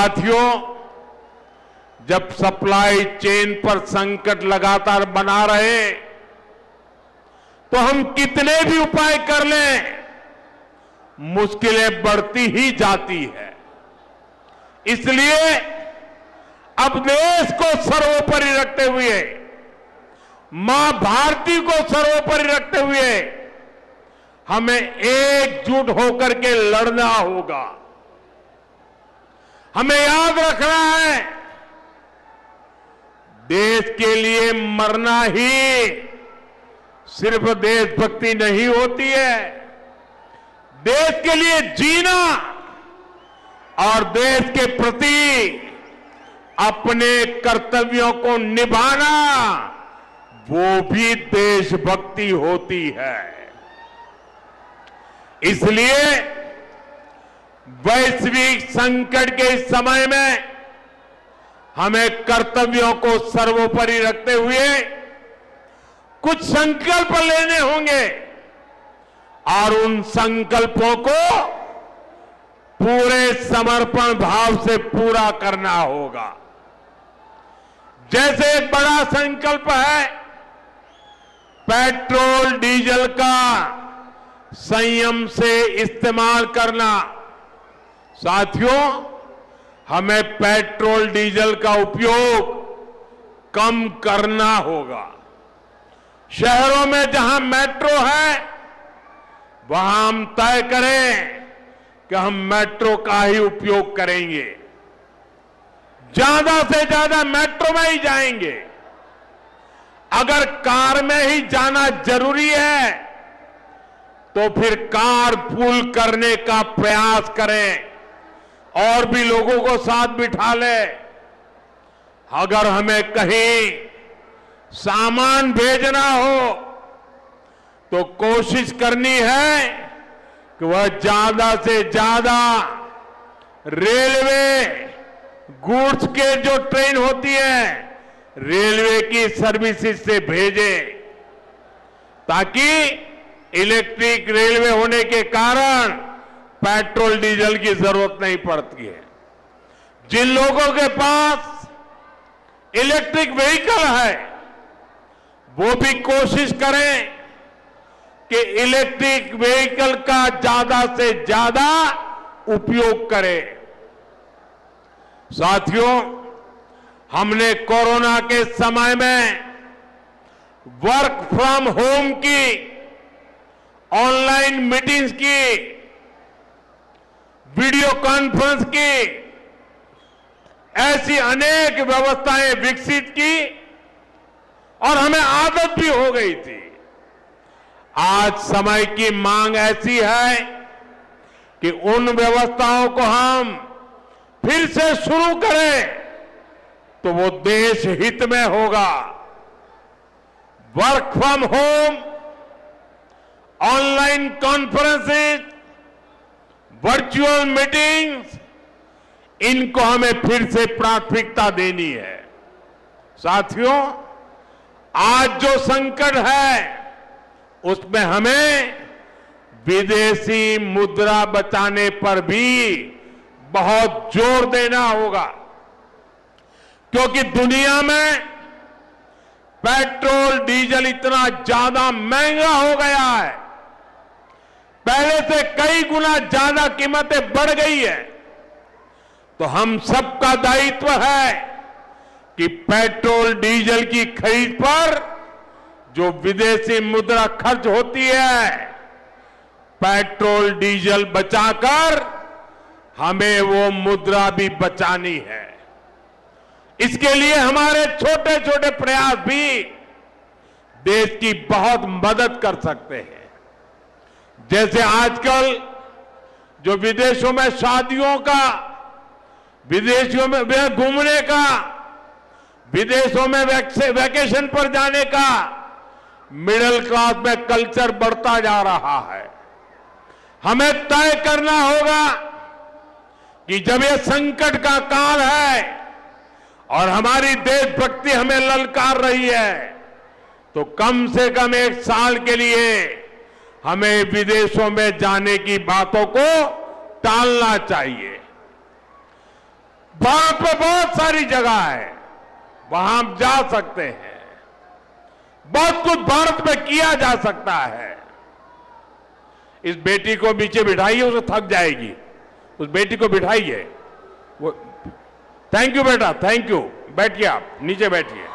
साथियों, जब supply chain पर संकट लगातार बना रहे तो हम कितने भी उपाय कर लें, मुश्किलें बढ़ती ही जाती है। इसलिए अब देश को सर्वोपरि रखते हुए, मां भारती को सर्वोपरि रखते हुए हमें एकजुट होकर के लड़ना होगा। हमें याद रखना है, देश के लिए मरना ही सिर्फ देशभक्ति नहीं होती है। देश के लिए जीना और देश के प्रति अपने कर्तव्यों को निभाना, वो भी देशभक्ति होती है। इसलिए वैश्विक संकट के इस समय में हमें कर्तव्यों को सर्वोपरि रखते हुए कुछ संकल्प लेने होंगे और उन संकल्पों को पूरे समर्पण भाव से पूरा करना होगा। जैसे एक बड़ा संकल्प है पेट्रोल डीजल का संयम से इस्तेमाल करना। साथियों, हमें पेट्रोल डीजल का उपयोग कम करना होगा। शहरों में जहां मेट्रो है वहां हम तय करें कि हम मेट्रो का ही उपयोग करेंगे, ज्यादा से ज्यादा मेट्रो में ही जाएंगे। अगर कार में ही जाना जरूरी है तो फिर कार पूल करने का प्रयास करें और भी लोगों को साथ बिठा ले। अगर हमें कहीं सामान भेजना हो तो कोशिश करनी है कि वह ज्यादा से ज्यादा रेलवे गुड्स के जो ट्रेन होती है रेलवे की सर्विसेज से भेजे, ताकि इलेक्ट्रिक रेलवे होने के कारण पेट्रोल डीजल की जरूरत नहीं पड़ती है। जिन लोगों के पास इलेक्ट्रिक व्हीकल है वो भी कोशिश करें कि इलेक्ट्रिक व्हीकल का ज्यादा से ज्यादा उपयोग करें। साथियों, हमने कोरोना के समय में वर्क फ्रॉम होम की, ऑनलाइन मीटिंग्स की, वीडियो कॉन्फ्रेंस की, ऐसी अनेक व्यवस्थाएं विकसित की और हमें आदत भी हो गई थी। आज समय की मांग ऐसी है कि उन व्यवस्थाओं को हम फिर से शुरू करें तो वो देश हित में होगा। Work from home, online conferences, virtual meetings, इनको हमें फिर से प्राथमिकता देनी है। साथियों, आज जो संकट है उसमें हमें विदेशी मुद्रा बचाने पर भी बहुत जोर देना होगा, क्योंकि दुनिया में पेट्रोल डीजल इतना ज्यादा महंगा हो गया है, पहले से कई गुना ज्यादा कीमतें बढ़ गई है। तो हम सबका दायित्व है कि पेट्रोल डीजल की खरीद पर जो विदेशी मुद्रा खर्च होती है, पेट्रोल डीजल बचाकर हमें वो मुद्रा भी बचानी है। इसके लिए हमारे छोटे छोटे प्रयास भी देश की बहुत मदद कर सकते हैं। जैसे आजकल जो विदेशों में शादियों का, विदेशों में घूमने का, विदेशों में वैकेशन पर जाने का मिडिल क्लास में कल्चर बढ़ता जा रहा है। हमें तय करना होगा कि जब ये संकट का काल है और हमारी देशभक्ति हमें ललकार रही है, तो कम से कम 1 साल के लिए हमें विदेशों में जाने की बातों को टालना चाहिए। भारत में बहुत सारी जगह है, वहां हम जा सकते हैं। बहुत कुछ भारत में किया जा सकता है। इस बेटी को नीचे बिठाइए, उसे थक जाएगी। उस बेटी को बिठाइए। वो थैंक यू बेटा, थैंक यू। बैठिए, आप नीचे बैठिए।